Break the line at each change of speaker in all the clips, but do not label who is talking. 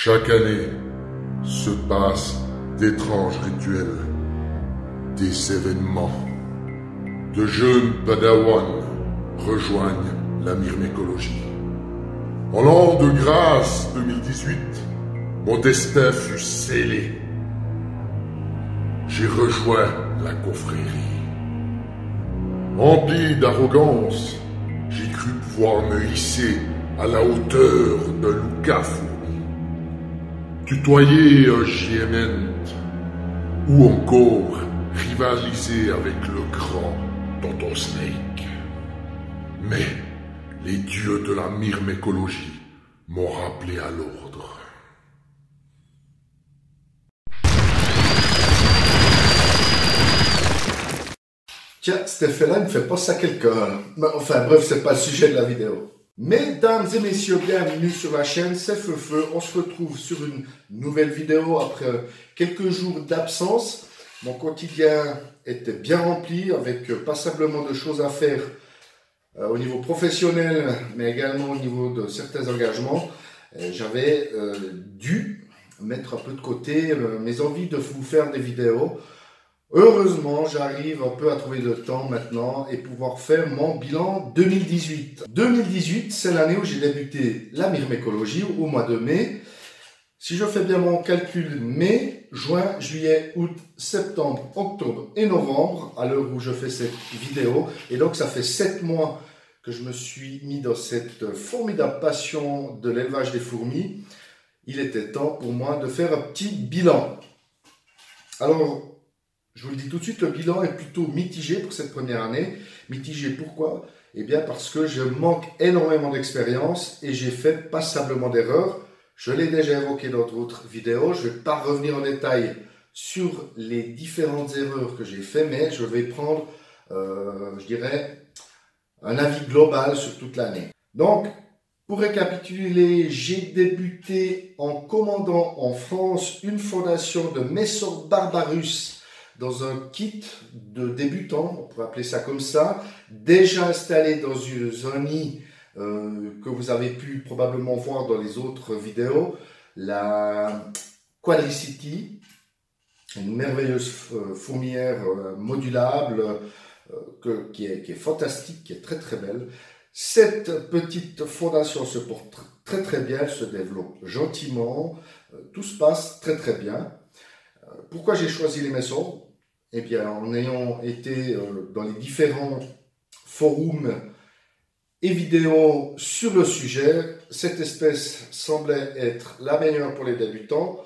Chaque année se passent d'étranges rituels, des événements. De jeunes padawans rejoignent la myrmécologie. En l'an de grâce 2018, mon destin fut scellé. J'ai rejoint la confrérie. Rempli d'arrogance, j'ai cru pouvoir me hisser à la hauteur d'un loup fourmi, tutoyer un Jiement, ou encore rivaliser avec le grand Tonton Snake. Mais les dieux de la myrmécologie m'ont rappelé à l'ordre.
Tiens, cet effet-là, il me fait penser à quelqu'un. Enfin bref, c'est pas le sujet de la vidéo. Mesdames et messieurs, bienvenue sur la chaîne, c'est Feu. On se retrouve sur une nouvelle vidéo après quelques jours d'absence. Mon quotidien était bien rempli avec passablement de choses à faire au niveau professionnel, mais également au niveau de certains engagements. J'avais dû mettre un peu de côté mes envies de vous faire des vidéos. Heureusement, j'arrive un peu à trouver le temps maintenant et pouvoir faire mon bilan 2018. 2018, c'est l'année où j'ai débuté la myrmécologie au mois de mai. Si je fais bien mon calcul, mai, juin, juillet, août, septembre, octobre et novembre, à l'heure où je fais cette vidéo. Et donc, ça fait 7 mois que je me suis mis dans cette formidable passion de l'élevage des fourmis. Il était temps pour moi de faire un petit bilan. Alors, je vous le dis tout de suite, le bilan est plutôt mitigé pour cette première année. Mitigé pourquoi? Eh bien parce que je manque énormément d'expérience et j'ai fait passablement d'erreurs. Je l'ai déjà évoqué dans d'autres vidéos. Je ne vais pas revenir en détail sur les différentes erreurs que j'ai faites, mais je vais prendre, je dirais, un avis global sur toute l'année. Donc, pour récapituler, j'ai débuté en commandant en France une fondation de Messor Barbarus dans un kit de débutant, on pourrait appeler ça comme ça, déjà installé dans un nid que vous avez pu probablement voir dans les autres vidéos, la Quadricity, une merveilleuse fourmilière modulable qui est fantastique, qui est très très belle. Cette petite fondation se porte très très bien, elle se développe gentiment, tout se passe très très bien. Pourquoi j'ai choisi les Messor? Eh bien, en ayant été dans les différents forums et vidéos sur le sujet, cette espèce semblait être la meilleure pour les débutants.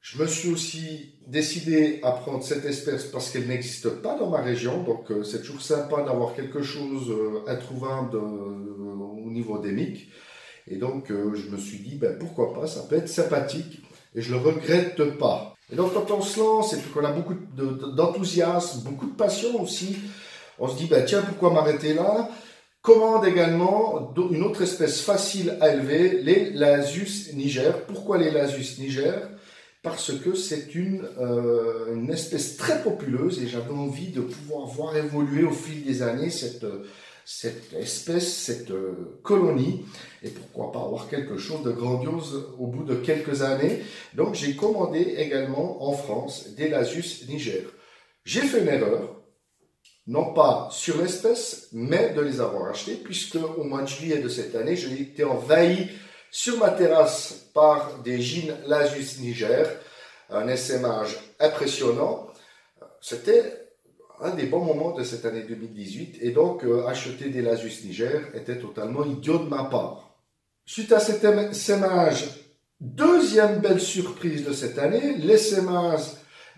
Je me suis aussi décidé à prendre cette espèce parce qu'elle n'existe pas dans ma région, donc c'est toujours sympa d'avoir quelque chose introuvable au niveau endémique. Et donc, je me suis dit, ben, pourquoi pas, ça peut être sympathique et je ne le regrette pas. Et donc, quand on se lance et qu'on a beaucoup d'enthousiasme, beaucoup de passion aussi, on se dit, ben, tiens, pourquoi m'arrêter là? Commande également une autre espèce facile à élever, les Lasius niger. Pourquoi les Lasius niger? Parce que c'est une espèce très populeuse et j'avais envie de pouvoir voir évoluer au fil des années cette espèce, cette colonie, et pourquoi pas avoir quelque chose de grandiose au bout de quelques années. Donc j'ai commandé également en France des Lasius niger. J'ai fait une erreur, non pas sur l'espèce, mais de les avoir achetés, puisque au mois de juillet de cette année, j'ai été envahi sur ma terrasse par des Gines Lasius niger, un essaimage impressionnant. C'était un des bons moments de cette année 2018, et donc acheter des Lasius niger était totalement idiot de ma part. Suite à cet essaimage, deuxième belle surprise de cette année, l'essaimage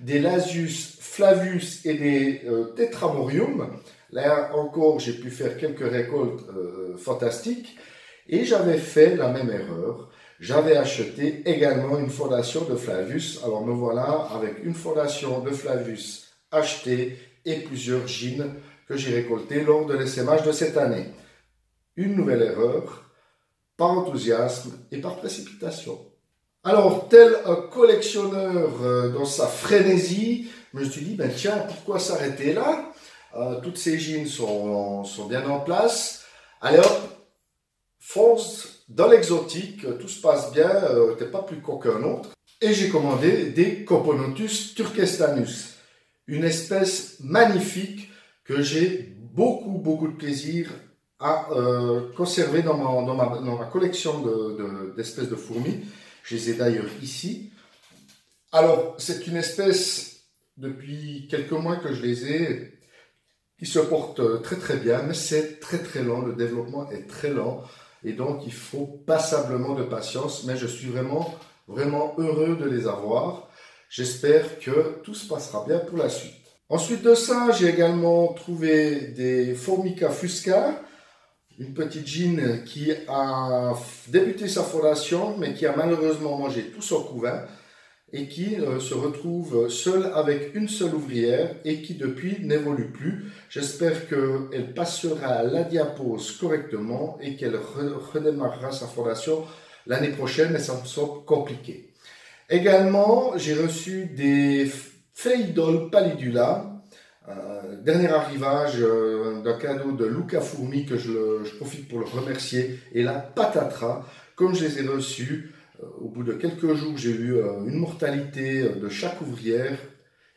des Lasius flavus et des Tetramorium. Là encore, j'ai pu faire quelques récoltes fantastiques, et j'avais fait la même erreur. J'avais acheté également une fondation de Flavus. Alors me voilà avec une fondation de Flavus achetée et plusieurs Gines que j'ai récoltées lors de l'essaimage de cette année. Une nouvelle erreur, par enthousiasme et par précipitation. Alors, tel un collectionneur dans sa frénésie, je me suis dit, ben tiens, pourquoi s'arrêter là? Toutes ces Gines sont bien en place. Alors, fonce dans l'exotique, tout se passe bien, t'es pas plus con qu'un autre. Et j'ai commandé des Coponotus turkestanus, une espèce magnifique que j'ai beaucoup de plaisir à conserver dans ma collection d'espèces de fourmis. Je les ai d'ailleurs ici. Alors, c'est une espèce, depuis quelques mois que je les ai, qui se porte très bien, mais c'est très lent, le développement est très lent, et donc il faut passablement de patience, mais je suis vraiment heureux de les avoir. J'espère que tout se passera bien pour la suite. Ensuite de ça, j'ai également trouvé des Formica fusca, une petite gine qui a débuté sa fondation, mais qui a malheureusement mangé tout son couvain et qui se retrouve seule avec une seule ouvrière et qui depuis n'évolue plus. J'espère qu'elle passera la diapose correctement et qu'elle redémarrera sa fondation l'année prochaine, mais ça me semble compliqué. Également, j'ai reçu des Phéidol pallidula, dernier arrivage d'un cadeau de Luca Fourmi que je profite pour le remercier, et la patatras, comme je les ai reçus, au bout de quelques jours, j'ai eu une mortalité de chaque ouvrière,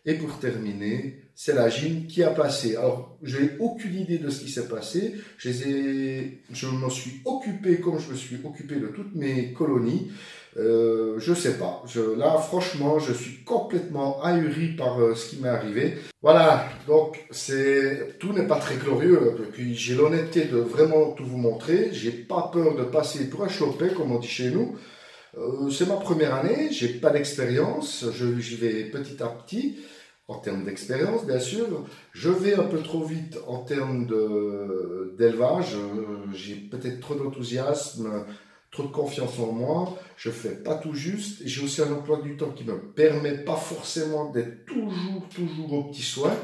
et pour terminer, c'est la gine qui a passé. Alors, je n'ai aucune idée de ce qui s'est passé, je m'en suis occupé comme je me suis occupé de toutes mes colonies. Je ne sais pas. Là, franchement, je suis complètement ahuri par ce qui m'est arrivé. Voilà, donc tout n'est pas très glorieux. Et puis j'ai l'honnêteté de vraiment tout vous montrer. J'ai pas peur de passer pour un chlopet, comme on dit chez nous. C'est ma première année, j'ai pas d'expérience. J'y vais petit à petit. En termes d'expérience, bien sûr, je vais un peu trop vite en termes d'élevage. J'ai peut-être trop d'enthousiasme, trop de confiance en moi, je fais pas tout juste, j'ai aussi un emploi du temps qui me permet pas forcément d'être toujours aux petits soins,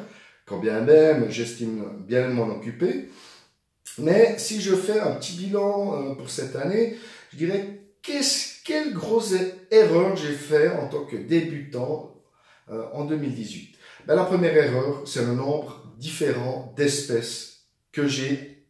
quand bien même j'estime bien m'en occuper. Mais si je fais un petit bilan pour cette année, je dirais quelle grosse erreur j'ai fait en tant que débutant en 2018. Ben, la première erreur, c'est le nombre différent d'espèces que j'ai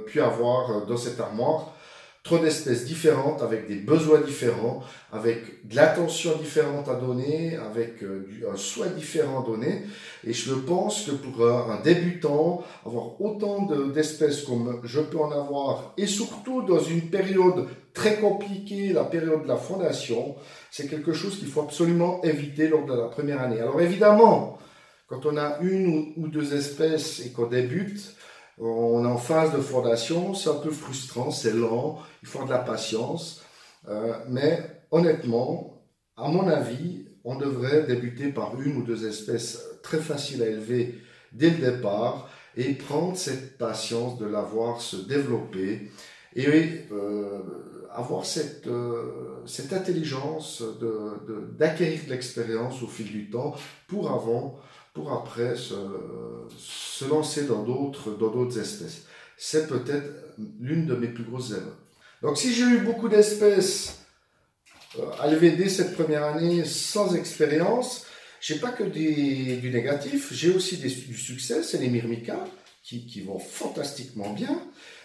pu avoir dans cette armoire. Trop d'espèces différentes, avec des besoins différents, avec de l'attention différente à donner, avec un soin différent à donner. Et je pense que pour un débutant, avoir autant d'espèces comme je peux en avoir, et surtout dans une période très compliquée, la période de la fondation, c'est quelque chose qu'il faut absolument éviter lors de la première année. Alors évidemment, quand on a une ou deux espèces et qu'on débute, on est en phase de fondation, c'est un peu frustrant, c'est lent, il faut de la patience. Mais honnêtement, à mon avis, on devrait débuter par une ou deux espèces très faciles à élever dès le départ et prendre cette patience de la voir se développer et avoir cette intelligence d'acquérir de l'expérience au fil du temps pour après se lancer dans d'autres espèces. C'est peut-être l'une de mes plus grosses erreurs. Donc si j'ai eu beaucoup d'espèces à élever dès cette première année sans expérience, j'ai pas que du négatif, j'ai aussi du succès, c'est les Myrmica qui vont fantastiquement bien,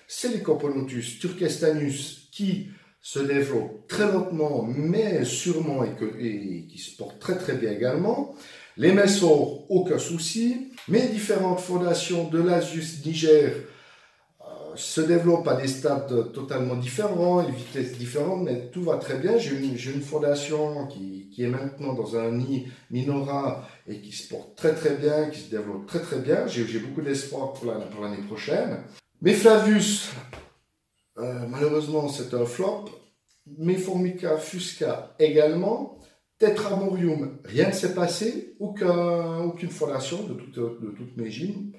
c'est les Coponotus turkestanus qui se développent très lentement mais sûrement et qui se portent très bien également. Les Messors, aucun souci. Mes différentes fondations de l'Asius Niger se développent à des stades totalement différents, à des vitesses différentes, mais tout va très bien. J'ai une fondation qui est maintenant dans un nid Minora et qui se porte très bien, qui se développe très bien. J'ai beaucoup d'espoir pour l'année prochaine. Mes Flavius, malheureusement, c'est un flop. Mes Formica fusca également. Tetramorium, rien ne s'est passé, aucune fondation de toutes mes gines.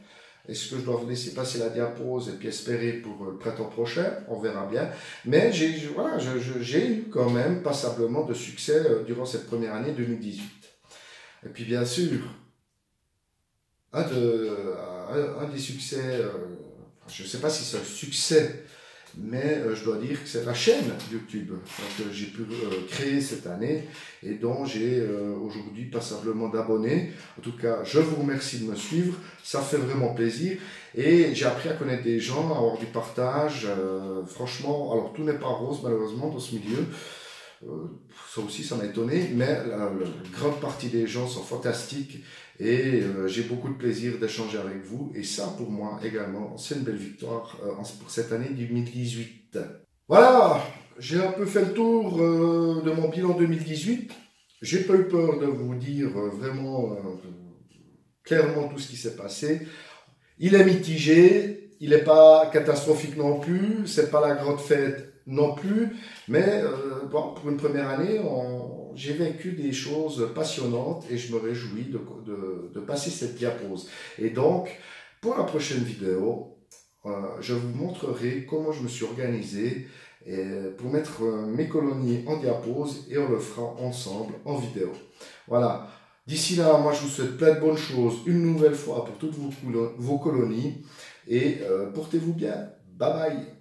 Est-ce que je dois laisser passer la diapose et puis espérer pour le printemps prochain? On verra bien. Mais j'ai eu quand même passablement de succès durant cette première année 2018. Et puis bien sûr, un des succès, je ne sais pas si c'est un succès, mais je dois dire que c'est la chaîne YouTube que j'ai pu créer cette année et dont j'ai aujourd'hui passablement d'abonnés. En tout cas, je vous remercie de me suivre, ça fait vraiment plaisir et j'ai appris à connaître des gens, à avoir du partage. Franchement, alors tout n'est pas rose malheureusement dans ce milieu. Ça aussi, ça m'a étonné, mais la grande partie des gens sont fantastiques et j'ai beaucoup de plaisir d'échanger avec vous. Et ça, pour moi également, c'est une belle victoire pour cette année 2018. Voilà, j'ai un peu fait le tour de mon bilan 2018. J'ai pas eu peur de vous dire vraiment clairement tout ce qui s'est passé. Il est mitigé, il n'est pas catastrophique non plus, c'est pas la grande fête non plus, mais bon, pour une première année, j'ai vécu des choses passionnantes et je me réjouis de passer cette diapose. Et donc, pour la prochaine vidéo, je vous montrerai comment je me suis organisé pour mettre mes colonies en diapose et on le fera ensemble en vidéo. Voilà. D'ici là, moi je vous souhaite plein de bonnes choses une nouvelle fois pour toutes vos colonies et portez-vous bien. Bye bye.